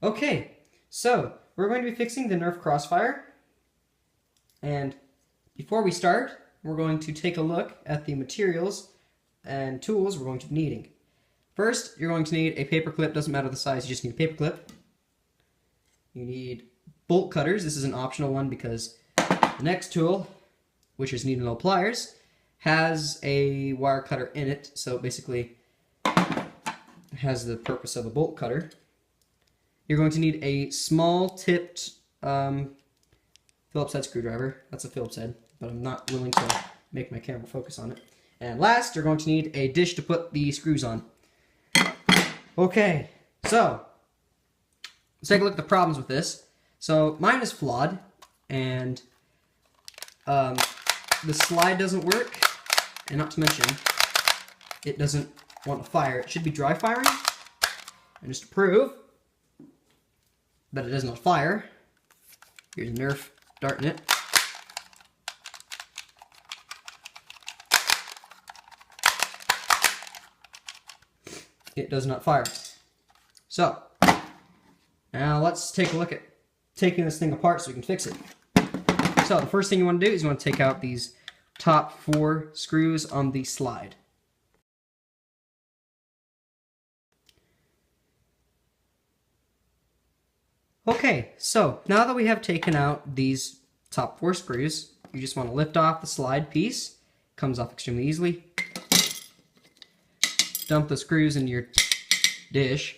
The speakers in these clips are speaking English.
Okay, so we're going to be fixing the NERF Crossfire. And before we start, we're going to take a look at the materials and tools we're going to be needing. First, you're going to need a paper clip. Doesn't matter the size, you just need a paper clip. You need bolt cutters. This is an optional one because the next tool, which is needle nose pliers, has a wire cutter in it. So basically, it has the purpose of a bolt cutter. You're going to need a small tipped Phillips head screwdriver. That's a Phillips head, but I'm not willing to make my camera focus on it. And last, you're going to need a dish to put the screws on. Okay, so let's take a look at the problems with this. So mine is flawed, and the slide doesn't work, and not to mention, it doesn't want to fire. It should be dry firing, and just to prove that it does not fire, here's a NERF dart in it. It does not fire. So, now let's take a look at taking this thing apart so we can fix it. So, the first thing you want to do is you want to take out these top 4 screws on the slide. Okay, so now that we have taken out these top 4 screws, you just want to lift off the slide piece. It comes off extremely easily. Dump the screws in your dish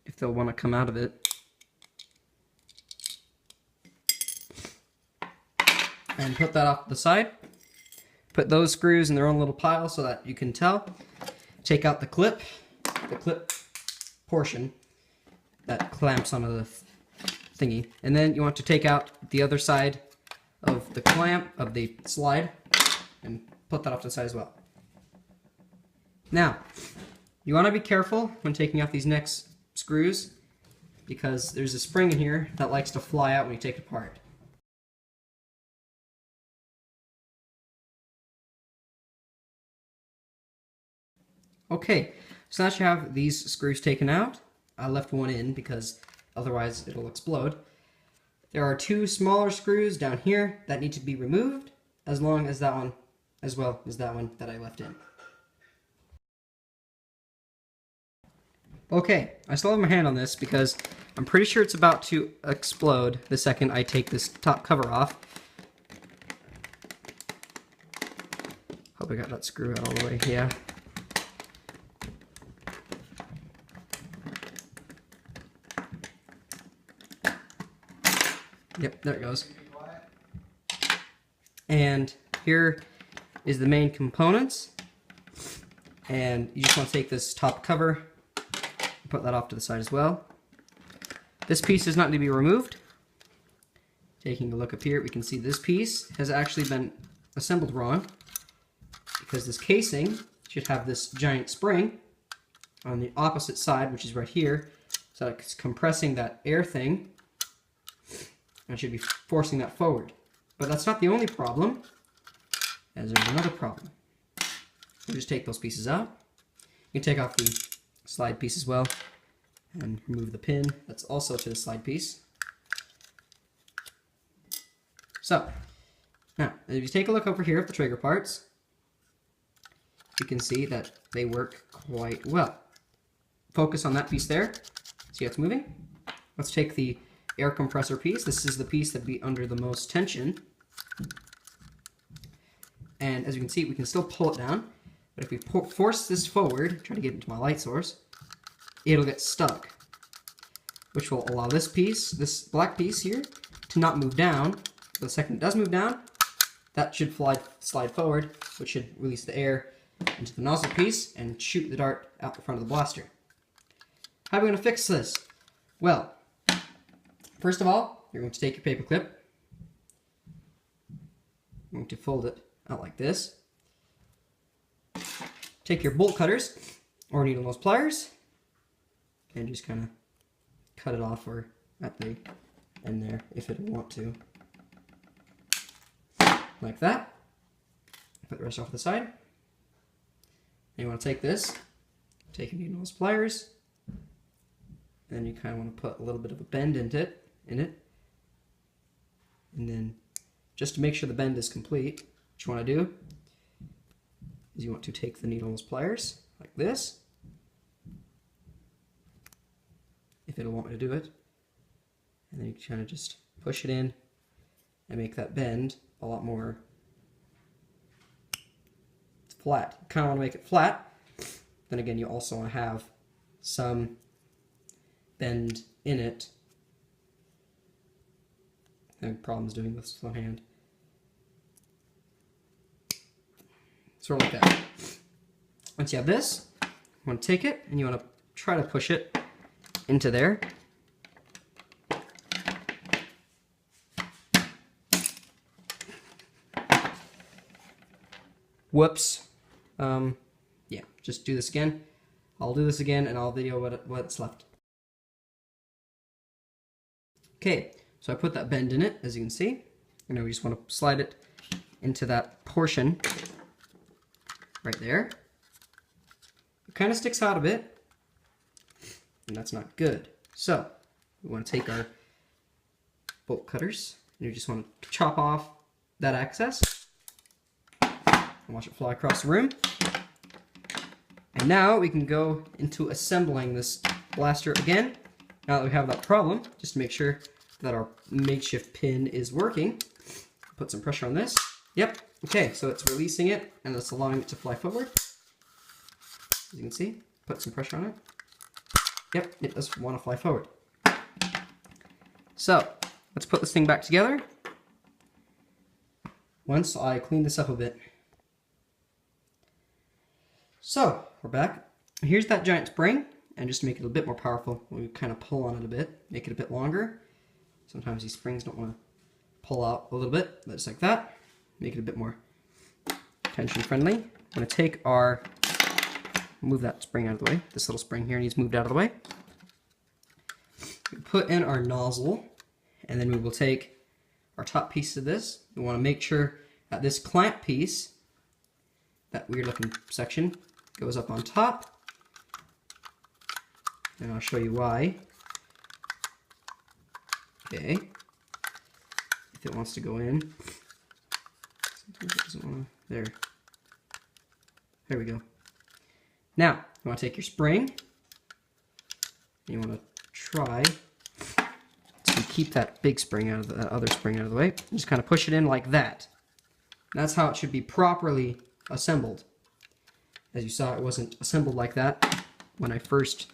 if they'll want to come out of it. And put that off to the side. Put those screws in their own little pile so that you can tell. Take out the clip portion that clamps onto the thingy. And then you want to take out the other side of the clamp of the slide and put that off to the side as well. Now, you want to be careful when taking off these next screws because there's a spring in here that likes to fly out when you take it apart. Okay, so now that you have these screws taken out, I left one in because otherwise it'll explode. There are 2 smaller screws down here that need to be removed, as long as that one, as well as that one that I left in. Okay, I still have my hand on this because I'm pretty sure it's about to explode the second I take this top cover off. Hope I got that screw out all the way, yeah. Yep, there it goes. And here is the main components. And you just want to take this top cover, put that off to the side as well. This piece does not need to be removed. Taking a look up here, we can see this piece has actually been assembled wrong because this casing should have this giant spring on the opposite side, which is right here. So it's compressing that air thing and should be forcing that forward. But that's not the only problem, as there's another problem. You just take those pieces out. You can take off the slide piece as well and remove the pin that's also to the slide piece. So, now, if you take a look over here at the trigger parts, you can see that they work quite well. Focus on that piece there. See how it's moving? Let's take the air compressor piece. This is the piece that would be under the most tension. And as you can see, we can still pull it down. But if we force this forward, try to get into my light source, it'll get stuck, which will allow this piece, this black piece here, to not move down. The second it does move down, that should slide forward, which should release the air into the nozzle piece and shoot the dart out the front of the blaster. How are we going to fix this? Well, first of all, you're going to take your paper clip. You're going to fold it out like this. Take your bolt cutters or needle nose pliers and just kind of cut it off or at the end there if it want to. Like that. Put the rest off to the side. And you want to take this, take your needle nose pliers, then you kind of want to put a little bit of a bend in it. And then just to make sure the bend is complete, what you want to do is you want to take the needle and pliers like this, if it'll want me to do it, and then you kind of just push it in and make that bend a lot more flat. You kind of want to make it flat. Then again, you also want to have some bend in it. Having problems doing this with one hand. Sort of like that. Once you have this, you want to take it and you want to try to push it into there. Whoops. Yeah, just do this again. I'll do this again and I'll video what's left. Okay, so I put that bend in it, as you can see. And now we just want to slide it into that portion right there. It kind of sticks out a bit, and that's not good. So we want to take our bolt cutters and you just want to chop off that excess and watch it fly across the room. And now we can go into assembling this blaster again. Now that we have that problem, just to make sure that our makeshift pin is working, put some pressure on this. Yep, okay, so it's releasing it and it's allowing it to fly forward. As you can see, put some pressure on it. Yep, it does want to fly forward. So, let's put this thing back together once I clean this up a bit. So, we're back. Here's that giant spring, and just to make it a bit more powerful, we kind of pull on it a bit, make it a bit longer. Sometimes these springs don't want to pull out a little bit, but just like that, make it a bit more tension friendly. I'm going to take our, move that spring out of the way. This little spring here needs moved out of the way. We put in our nozzle, and then we will take our top piece of this. We want to make sure that this clamp piece, that weird looking section, goes up on top. And I'll show you why. Okay. If it wants to go in. Sometimes it doesn't want to. There. There we go. Now, you want to take your spring. And you want to try to keep that big spring out of the other spring out of the way. Just kind of push it in like that. And that's how it should be properly assembled. As you saw, it wasn't assembled like that when I first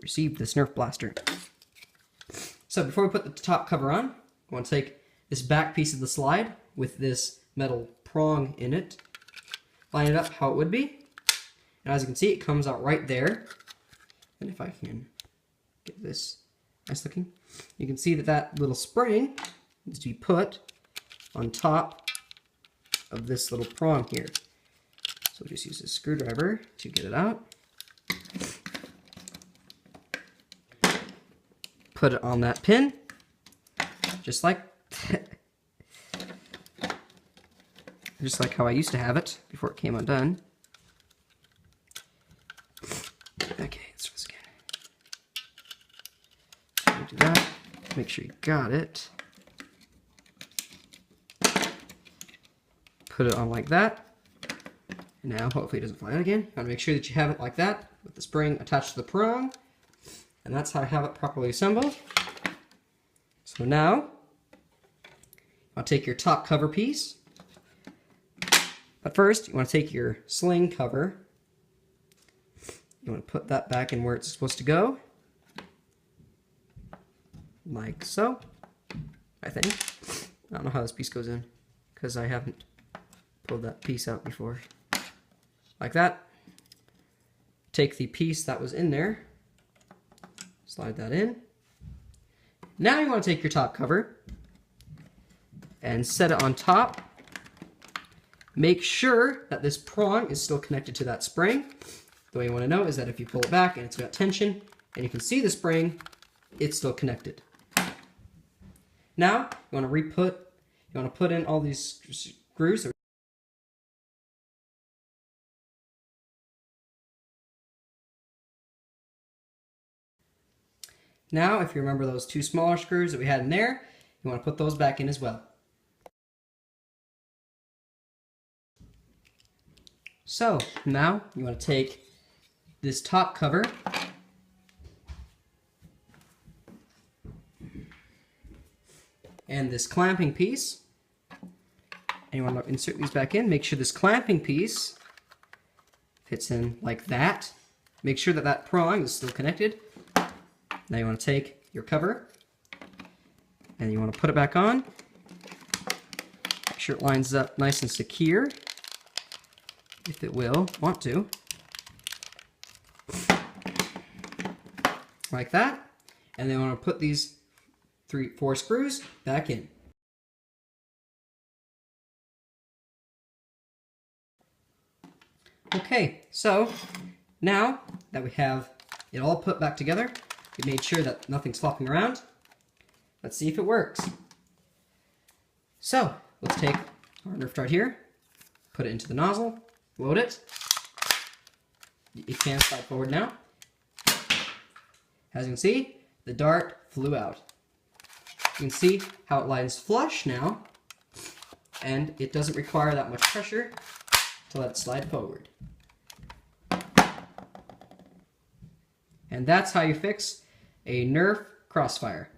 received this NERF blaster. So before we put the top cover on, I want to take this back piece of the slide with this metal prong in it, line it up how it would be, and as you can see, it comes out right there. And if I can get this nice looking, you can see that that little spring needs to be put on top of this little prong here. So we'll just use a screwdriver to get it out. Put it on that pin, just like just like how I used to have it before it came undone. Okay, let's do this again. So do that. Make sure you got it. Put it on like that. And now, hopefully it doesn't fly out again. You want to make sure that you have it like that, with the spring attached to the prong. And that's how I have it properly assembled. So now, I'll take your top cover piece. But first, you want to take your sling cover. You want to put that back in where it's supposed to go. Like so, I think. I don't know how this piece goes in, because I haven't pulled that piece out before. Like that. Take the piece that was in there. Slide that in. Now you want to take your top cover and set it on top. Make sure that this prong is still connected to that spring. The way you want to know is that if you pull it back and it's got tension and you can see the spring, it's still connected. Now you want to put in all these screws. Now, if you remember those two smaller screws that we had in there, you want to put those back in as well. So, now you want to take this top cover and this clamping piece, and you want to insert these back in. Make sure this clamping piece fits in like that. Make sure that that prong is still connected. Now you want to take your cover and you want to put it back on. Make sure it lines up nice and secure, if it will want to. Like that. And then you want to put these 4 screws back in. Okay, so now that we have it all put back together, we made sure that nothing's flopping around. Let's see if it works. So let's take our Nerf dart here, put it into the nozzle, load it. It can slide forward now. As you can see, the dart flew out. You can see how it lines flush now, and it doesn't require that much pressure to let it slide forward. And that's how you fix a NERF Crossfire.